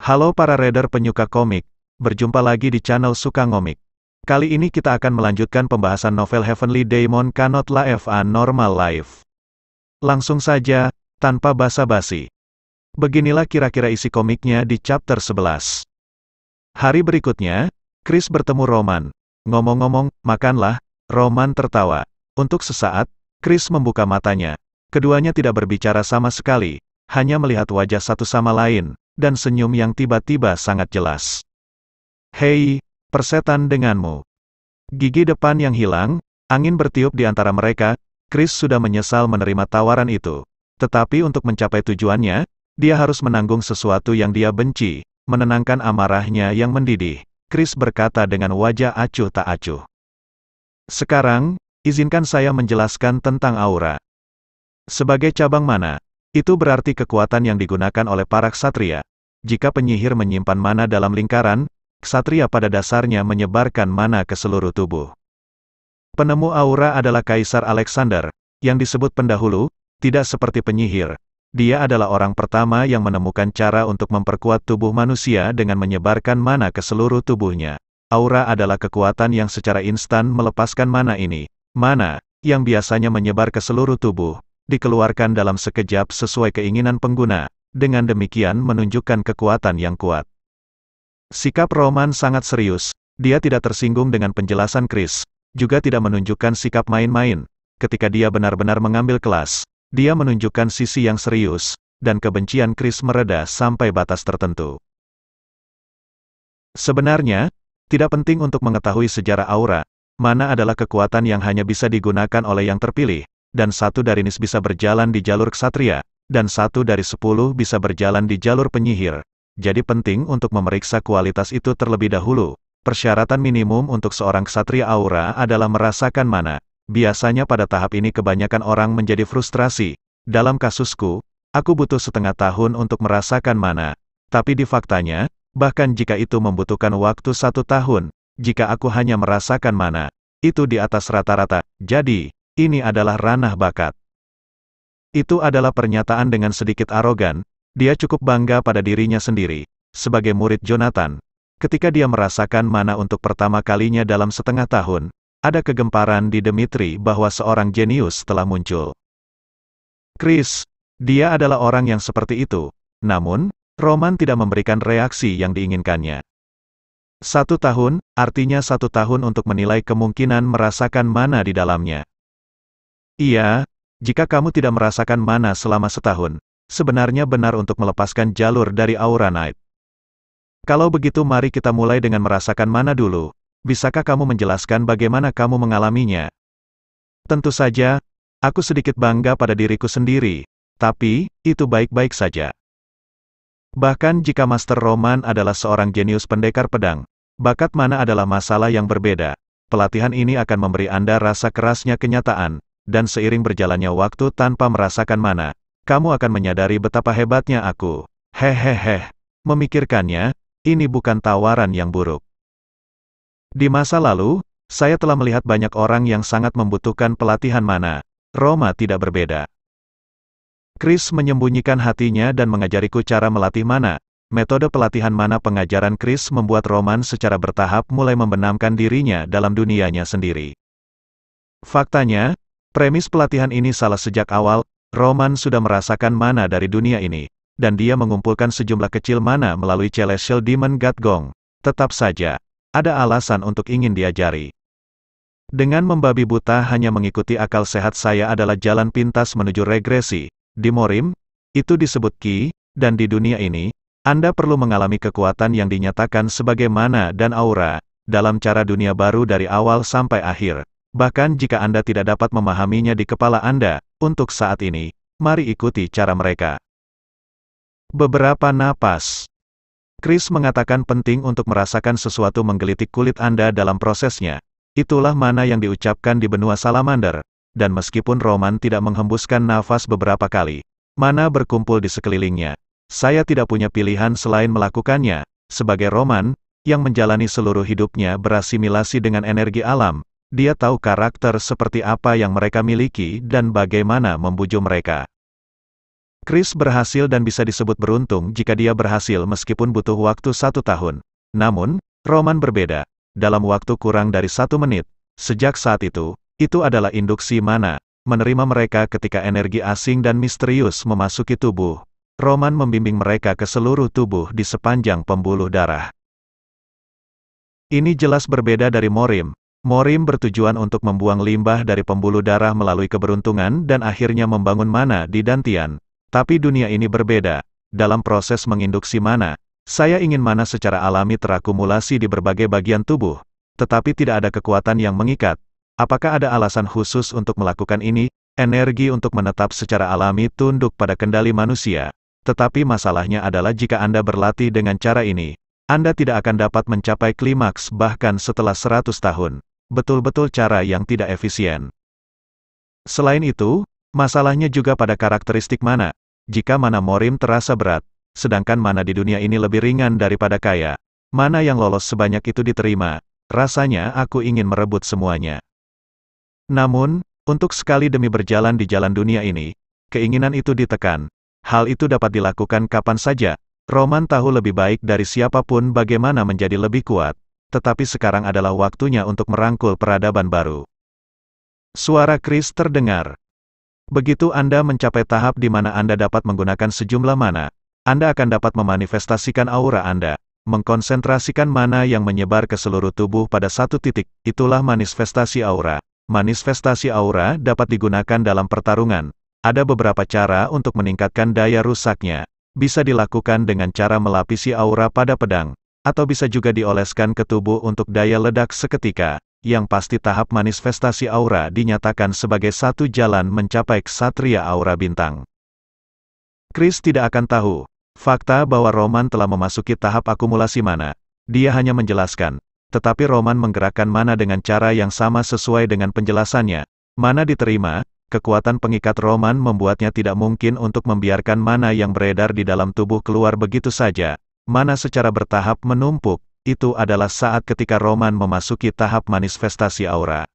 Halo para reader penyuka komik, berjumpa lagi di channel Suka Ngomik. Kali ini kita akan melanjutkan pembahasan novel Heavenly Daemon Cannot Live a Normal Life. Langsung saja, tanpa basa-basi. Beginilah kira-kira isi komiknya di chapter 11. Hari berikutnya, Chris bertemu Roman. Ngomong-ngomong, makanlah, Roman tertawa. Untuk sesaat, Chris membuka matanya. Keduanya tidak berbicara sama sekali, hanya melihat wajah satu sama lain, dan senyum yang tiba-tiba sangat jelas. Hei, persetan denganmu. Gigi depan yang hilang, angin bertiup di antara mereka, Chris sudah menyesal menerima tawaran itu. Tetapi untuk mencapai tujuannya, dia harus menanggung sesuatu yang dia benci, menenangkan amarahnya yang mendidih. Chris berkata dengan wajah acuh tak acuh. Sekarang, izinkan saya menjelaskan tentang aura. Sebagai cabang mana? Itu berarti kekuatan yang digunakan oleh para ksatria. Jika penyihir menyimpan mana dalam lingkaran, ksatria pada dasarnya menyebarkan mana ke seluruh tubuh. Penemu aura adalah Kaisar Alexander, yang disebut pendahulu, tidak seperti penyihir. Dia adalah orang pertama yang menemukan cara untuk memperkuat tubuh manusia dengan menyebarkan mana ke seluruh tubuhnya. Aura adalah kekuatan yang secara instan melepaskan mana ini. Mana, yang biasanya menyebar ke seluruh tubuh, dikeluarkan dalam sekejap sesuai keinginan pengguna, dengan demikian menunjukkan kekuatan yang kuat. Sikap Roman sangat serius, dia tidak tersinggung dengan penjelasan Chris, juga tidak menunjukkan sikap main-main. Ketika dia benar-benar mengambil kelas, dia menunjukkan sisi yang serius, dan kebencian Chris mereda sampai batas tertentu. Sebenarnya, tidak penting untuk mengetahui sejarah aura, mana adalah kekuatan yang hanya bisa digunakan oleh yang terpilih, dan satu dari nis bisa berjalan di jalur ksatria, dan satu dari 10 bisa berjalan di jalur penyihir. Jadi penting untuk memeriksa kualitas itu terlebih dahulu. Persyaratan minimum untuk seorang ksatria aura adalah merasakan mana. Biasanya pada tahap ini kebanyakan orang menjadi frustrasi. Dalam kasusku, aku butuh setengah tahun untuk merasakan mana. Tapi di faktanya, bahkan jika itu membutuhkan waktu 1 tahun, jika aku hanya merasakan mana, itu di atas rata-rata. Jadi, ini adalah ranah bakat. Itu adalah pernyataan dengan sedikit arogan, dia cukup bangga pada dirinya sendiri. Sebagai murid Jonathan, ketika dia merasakan mana untuk pertama kalinya dalam setengah tahun, ada kegemparan di Dimitri bahwa seorang jenius telah muncul. Chris, dia adalah orang yang seperti itu. Namun, Roman tidak memberikan reaksi yang diinginkannya. 1 tahun, artinya 1 tahun untuk menilai kemungkinan merasakan mana di dalamnya. Iya, jika kamu tidak merasakan mana selama setahun, sebenarnya benar untuk melepaskan jalur dari aura night. Kalau begitu mari kita mulai dengan merasakan mana dulu. Bisakah kamu menjelaskan bagaimana kamu mengalaminya? Tentu saja, aku sedikit bangga pada diriku sendiri, tapi, itu baik-baik saja. Bahkan jika Master Roman adalah seorang jenius pendekar pedang, bakat mana adalah masalah yang berbeda. Pelatihan ini akan memberi Anda rasa kerasnya kenyataan, dan seiring berjalannya waktu tanpa merasakan mana, kamu akan menyadari betapa hebatnya aku. Hehehe. Memikirkannya, ini bukan tawaran yang buruk. Di masa lalu, saya telah melihat banyak orang yang sangat membutuhkan pelatihan mana. Roma tidak berbeda. Chris menyembunyikan hatinya dan mengajariku cara melatih mana. Metode pelatihan mana pengajaran Chris membuat Roman secara bertahap mulai membenamkan dirinya dalam dunianya sendiri. Faktanya, premis pelatihan ini salah sejak awal. Roman sudah merasakan mana dari dunia ini, dan dia mengumpulkan sejumlah kecil mana melalui Celestial Demon God Gong. Tetap saja, ada alasan untuk ingin diajari. Dengan membabi buta hanya mengikuti akal sehat saya adalah jalan pintas menuju regresi. Di Morim, itu disebut Ki, dan di dunia ini, Anda perlu mengalami kekuatan yang dinyatakan sebagai mana dan aura, dalam cara dunia baru dari awal sampai akhir. Bahkan jika Anda tidak dapat memahaminya di kepala Anda, untuk saat ini, mari ikuti cara mereka. Beberapa napas. Chris mengatakan penting untuk merasakan sesuatu menggelitik kulit Anda dalam prosesnya. Itulah mana yang diucapkan di benua Salamander, dan meskipun Roman tidak menghembuskan nafas beberapa kali, mana berkumpul di sekelilingnya. Saya tidak punya pilihan selain melakukannya. Sebagai Roman, yang menjalani seluruh hidupnya berasimilasi dengan energi alam, dia tahu karakter seperti apa yang mereka miliki dan bagaimana membujuk mereka. Chris berhasil dan bisa disebut beruntung jika dia berhasil meskipun butuh waktu 1 tahun. Namun, Roman berbeda. Dalam waktu kurang dari 1 menit, sejak saat itu adalah induksi mana, menerima mereka ketika energi asing dan misterius memasuki tubuh. Roman membimbing mereka ke seluruh tubuh di sepanjang pembuluh darah. Ini jelas berbeda dari Morim. Morim bertujuan untuk membuang limbah dari pembuluh darah melalui keberuntungan dan akhirnya membangun mana di Dantian. Tapi dunia ini berbeda. Dalam proses menginduksi mana, saya ingin mana secara alami terakumulasi di berbagai bagian tubuh. Tetapi tidak ada kekuatan yang mengikat. Apakah ada alasan khusus untuk melakukan ini? Energi untuk menetap secara alami tunduk pada kendali manusia. Tetapi masalahnya adalah jika Anda berlatih dengan cara ini, Anda tidak akan dapat mencapai klimaks bahkan setelah 100 tahun. Betul-betul cara yang tidak efisien. Selain itu, masalahnya juga pada karakteristik mana. Jika mana Morim terasa berat, sedangkan mana di dunia ini lebih ringan daripada kaya, mana yang lolos sebanyak itu diterima, rasanya aku ingin merebut semuanya. Namun, untuk sekali demi berjalan di jalan dunia ini, keinginan itu ditekan. Hal itu dapat dilakukan kapan saja. Roman tahu lebih baik dari siapapun bagaimana menjadi lebih kuat, tetapi sekarang adalah waktunya untuk merangkul peradaban baru. Suara Chris terdengar. Begitu Anda mencapai tahap di mana Anda dapat menggunakan sejumlah mana, Anda akan dapat memanifestasikan aura Anda, mengkonsentrasikan mana yang menyebar ke seluruh tubuh pada satu titik, itulah manifestasi aura. Manifestasi aura dapat digunakan dalam pertarungan. Ada beberapa cara untuk meningkatkan daya rusaknya. Bisa dilakukan dengan cara melapisi aura pada pedang, atau bisa juga dioleskan ke tubuh untuk daya ledak seketika. Yang pasti tahap manifestasi aura dinyatakan sebagai satu jalan mencapai ksatria aura bintang. Chris tidak akan tahu fakta bahwa Roman telah memasuki tahap akumulasi mana. Dia hanya menjelaskan. Tetapi Roman menggerakkan mana dengan cara yang sama sesuai dengan penjelasannya. Mana diterima, kekuatan pengikat Roman membuatnya tidak mungkin untuk membiarkan mana yang beredar di dalam tubuh keluar begitu saja. Mana secara bertahap menumpuk. Itu adalah saat ketika Roman memasuki tahap manifestasi aura.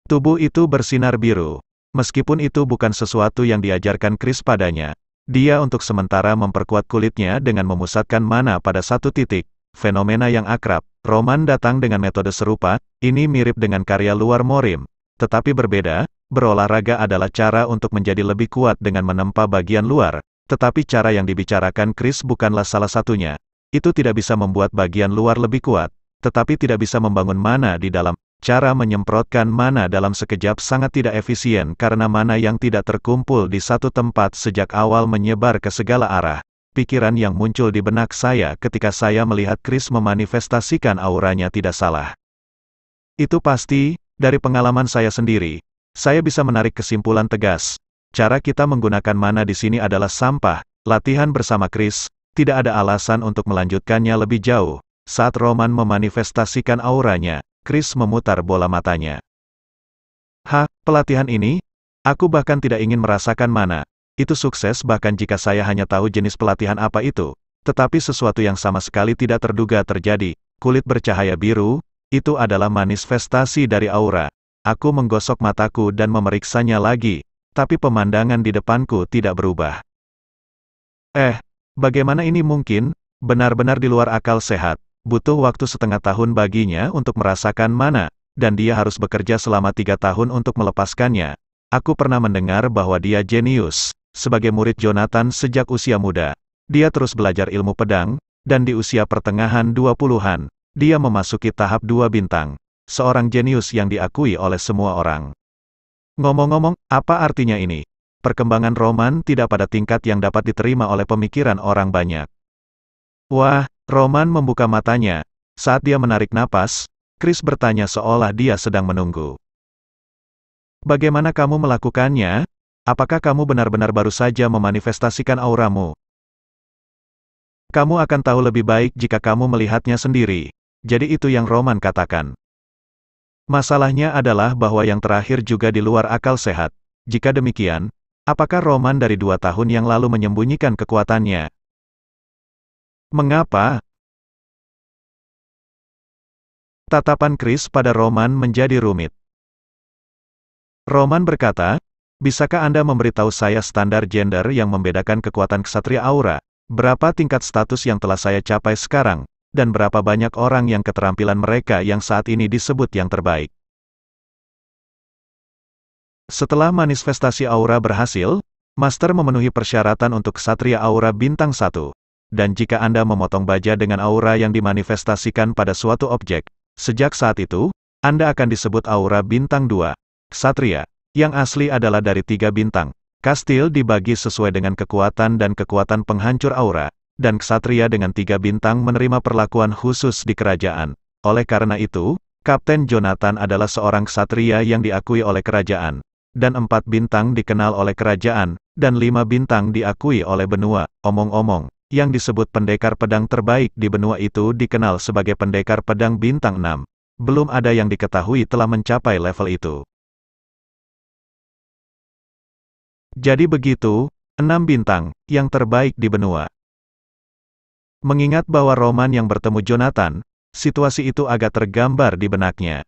Tubuh itu bersinar biru. Meskipun itu bukan sesuatu yang diajarkan Chris padanya, dia untuk sementara memperkuat kulitnya dengan memusatkan mana pada satu titik. Fenomena yang akrab. Roman datang dengan metode serupa, ini mirip dengan karya luar Morim. Tetapi berbeda, berolahraga adalah cara untuk menjadi lebih kuat dengan menempa bagian luar. Tetapi cara yang dibicarakan Chris bukanlah salah satunya. Itu tidak bisa membuat bagian luar lebih kuat, tetapi tidak bisa membangun mana di dalam. Cara menyemprotkan mana dalam sekejap sangat tidak efisien karena mana yang tidak terkumpul di satu tempat sejak awal menyebar ke segala arah. Pikiran yang muncul di benak saya ketika saya melihat Chris memanifestasikan auranya tidak salah. Itu pasti, dari pengalaman saya sendiri, saya bisa menarik kesimpulan tegas. Cara kita menggunakan mana di sini adalah sampah. Latihan bersama Chris. Tidak ada alasan untuk melanjutkannya lebih jauh. Saat Roman memanifestasikan auranya, Chris memutar bola matanya. Pelatihan ini? Aku bahkan tidak ingin merasakan mana. Itu sukses bahkan jika saya hanya tahu jenis pelatihan apa itu. Tetapi sesuatu yang sama sekali tidak terduga terjadi. Kulit bercahaya biru, itu adalah manifestasi dari aura. Aku menggosok mataku dan memeriksanya lagi. Tapi pemandangan di depanku tidak berubah. Bagaimana ini mungkin? Benar-benar di luar akal sehat. Butuh waktu setengah tahun baginya untuk merasakan mana, dan dia harus bekerja selama 3 tahun untuk melepaskannya. Aku pernah mendengar bahwa dia jenius. Sebagai murid Jonathan sejak usia muda, dia terus belajar ilmu pedang, dan di usia pertengahan 20-an, dia memasuki tahap 2 bintang. Seorang jenius yang diakui oleh semua orang. Ngomong-ngomong, apa artinya ini? Perkembangan Roman tidak pada tingkat yang dapat diterima oleh pemikiran orang banyak. Wah, Roman membuka matanya. Saat dia menarik napas, Chris bertanya seolah dia sedang menunggu. Bagaimana kamu melakukannya? Apakah kamu benar-benar baru saja memanifestasikan auramu? Kamu akan tahu lebih baik jika kamu melihatnya sendiri. Jadi itu yang Roman katakan. Masalahnya adalah bahwa yang terakhir juga di luar akal sehat. Jika demikian, apakah Roman dari 2 tahun yang lalu menyembunyikan kekuatannya? Mengapa? Tatapan Chris pada Roman menjadi rumit. Roman berkata, Bisakah Anda memberitahu saya standar gender yang membedakan kekuatan ksatria aura? Berapa tingkat status yang telah saya capai sekarang? Dan berapa banyak orang yang keterampilan mereka yang saat ini disebut yang terbaik? Setelah manifestasi aura berhasil, Master memenuhi persyaratan untuk ksatria aura bintang 1. Dan jika Anda memotong baja dengan aura yang dimanifestasikan pada suatu objek, sejak saat itu, Anda akan disebut aura bintang 2. Ksatria, yang asli adalah dari 3 bintang. Kastil dibagi sesuai dengan kekuatan dan kekuatan penghancur aura, dan ksatria dengan 3 bintang menerima perlakuan khusus di kerajaan. Oleh karena itu, Kapten Jonathan adalah seorang ksatria yang diakui oleh kerajaan. Dan 4 bintang dikenal oleh kerajaan, dan 5 bintang diakui oleh benua. Omong-omong, yang disebut pendekar pedang terbaik di benua itu dikenal sebagai pendekar pedang bintang 6. Belum ada yang diketahui telah mencapai level itu. Jadi begitu, 6 bintang, yang terbaik di benua. Mengingat bahwa Roman yang bertemu Jonathan, situasi itu agak tergambar di benaknya.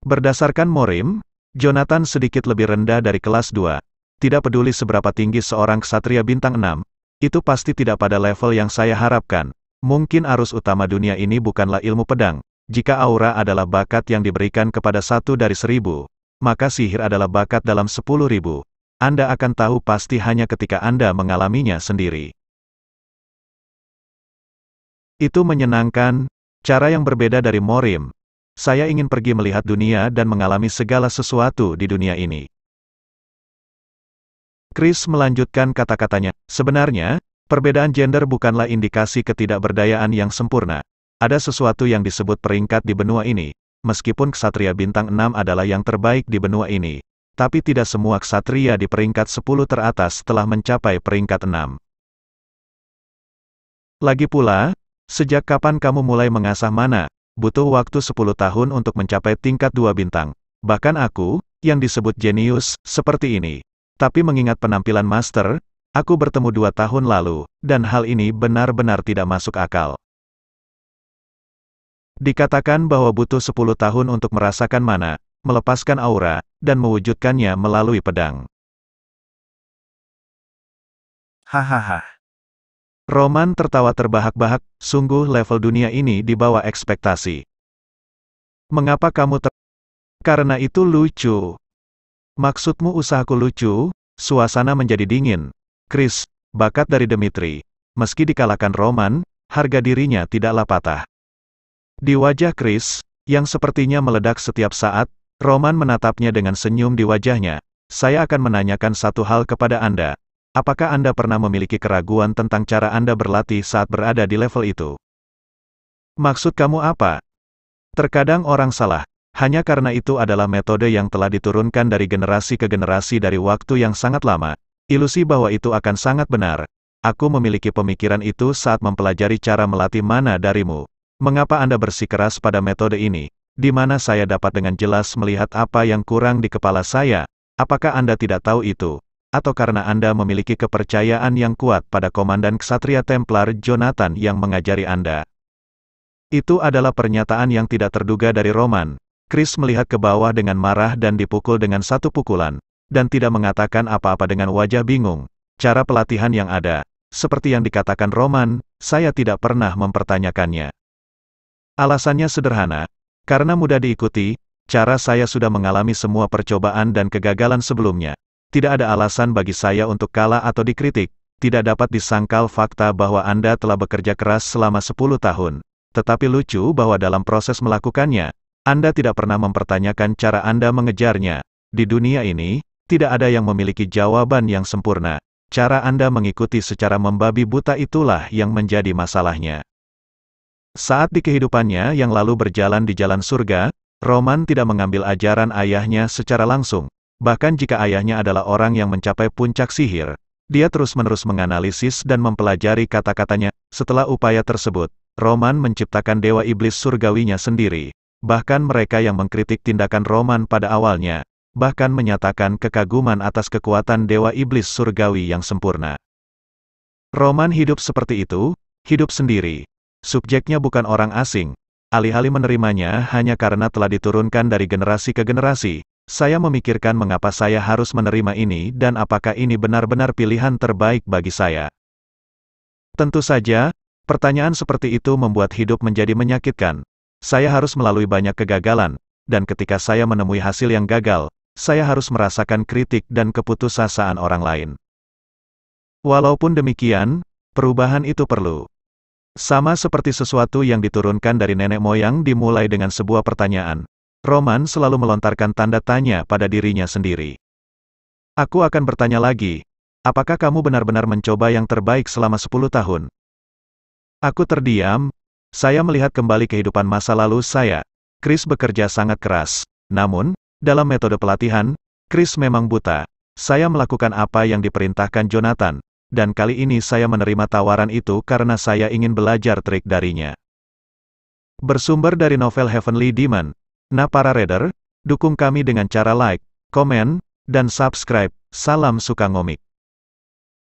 Berdasarkan Morim, Jonathan sedikit lebih rendah dari kelas 2. Tidak peduli seberapa tinggi seorang ksatria bintang 6, itu pasti tidak pada level yang saya harapkan. Mungkin arus utama dunia ini bukanlah ilmu pedang. Jika aura adalah bakat yang diberikan kepada 1 dari 1000, maka sihir adalah bakat dalam 10.000. Anda akan tahu pasti hanya ketika Anda mengalaminya sendiri. Itu menyenangkan, cara yang berbeda dari Morim. Saya ingin pergi melihat dunia dan mengalami segala sesuatu di dunia ini. Chris melanjutkan kata-katanya, sebenarnya, perbedaan gender bukanlah indikasi ketidakberdayaan yang sempurna. Ada sesuatu yang disebut peringkat di benua ini. Meskipun ksatria bintang 6 adalah yang terbaik di benua ini, tapi tidak semua ksatria di peringkat 10 teratas telah mencapai peringkat 6. Lagi pula, sejak kapan kamu mulai mengasah mana? Butuh waktu 10 tahun untuk mencapai tingkat 2 bintang. Bahkan aku, yang disebut jenius, seperti ini. Tapi mengingat penampilan Master, aku bertemu 2 tahun lalu, dan hal ini benar-benar tidak masuk akal. Dikatakan bahwa butuh 10 tahun untuk merasakan mana, melepaskan aura, dan mewujudkannya melalui pedang. Hahaha. Roman tertawa terbahak-bahak, sungguh level dunia ini di bawah ekspektasi. Mengapa kamu Karena itu lucu. Maksudmu usahaku lucu? Suasana menjadi dingin. Chris, bakat dari Dmitri. Meski dikalahkan Roman, harga dirinya tidaklah patah. Di wajah Chris, yang sepertinya meledak setiap saat, Roman menatapnya dengan senyum di wajahnya. Saya akan menanyakan satu hal kepada Anda. Apakah Anda pernah memiliki keraguan tentang cara Anda berlatih saat berada di level itu? Maksud kamu apa? Terkadang orang salah. Hanya karena itu adalah metode yang telah diturunkan dari generasi ke generasi dari waktu yang sangat lama. Ilusi bahwa itu akan sangat benar. Aku memiliki pemikiran itu saat mempelajari cara melatih mana darimu. Mengapa Anda bersikeras pada metode ini? Di mana saya dapat dengan jelas melihat apa yang kurang di kepala saya? Apakah Anda tidak tahu itu? Atau karena Anda memiliki kepercayaan yang kuat pada Komandan Ksatria Templar Jonathan yang mengajari Anda? Itu adalah pernyataan yang tidak terduga dari Roman. Chris melihat ke bawah dengan marah dan dipukul dengan satu pukulan, dan tidak mengatakan apa-apa dengan wajah bingung. Cara pelatihan yang ada, seperti yang dikatakan Roman, saya tidak pernah mempertanyakannya. Alasannya sederhana, karena mudah diikuti, cara saya sudah mengalami semua percobaan dan kegagalan sebelumnya. Tidak ada alasan bagi saya untuk kalah atau dikritik, tidak dapat disangkal fakta bahwa Anda telah bekerja keras selama 10 tahun. Tetapi lucu bahwa dalam proses melakukannya, Anda tidak pernah mempertanyakan cara Anda mengejarnya. Di dunia ini, tidak ada yang memiliki jawaban yang sempurna. Cara Anda mengikuti secara membabi buta itulah yang menjadi masalahnya. Saat di kehidupannya yang lalu berjalan di jalan surga, Roman tidak mengambil ajaran ayahnya secara langsung. Bahkan jika ayahnya adalah orang yang mencapai puncak sihir, dia terus-menerus menganalisis dan mempelajari kata-katanya. Setelah upaya tersebut, Roman menciptakan dewa iblis surgawinya sendiri. Bahkan mereka yang mengkritik tindakan Roman pada awalnya, bahkan menyatakan kekaguman atas kekuatan dewa iblis surgawi yang sempurna. Roman hidup seperti itu, hidup sendiri. Subjeknya bukan orang asing. Alih-alih menerimanya hanya karena telah diturunkan dari generasi ke generasi, Saya memikirkan mengapa saya harus menerima ini dan apakah ini benar-benar pilihan terbaik bagi saya. Tentu saja, pertanyaan seperti itu membuat hidup menjadi menyakitkan. Saya harus melalui banyak kegagalan, dan ketika saya menemui hasil yang gagal, saya harus merasakan kritik dan keputusasaan orang lain. Walaupun demikian, perubahan itu perlu. Sama seperti sesuatu yang diturunkan dari nenek moyang dimulai dengan sebuah pertanyaan. Roman selalu melontarkan tanda tanya pada dirinya sendiri. Aku akan bertanya lagi, apakah kamu benar-benar mencoba yang terbaik selama 10 tahun? Aku terdiam, saya melihat kembali kehidupan masa lalu saya. Chris bekerja sangat keras. Namun, dalam metode pelatihan, Chris memang buta. Saya melakukan apa yang diperintahkan Jonathan, dan kali ini saya menerima tawaran itu karena saya ingin belajar trik darinya. Bersumber dari novel Heavenly Demon. Nah para reader, dukung kami dengan cara like, komen, dan subscribe. Salam suka ngomik.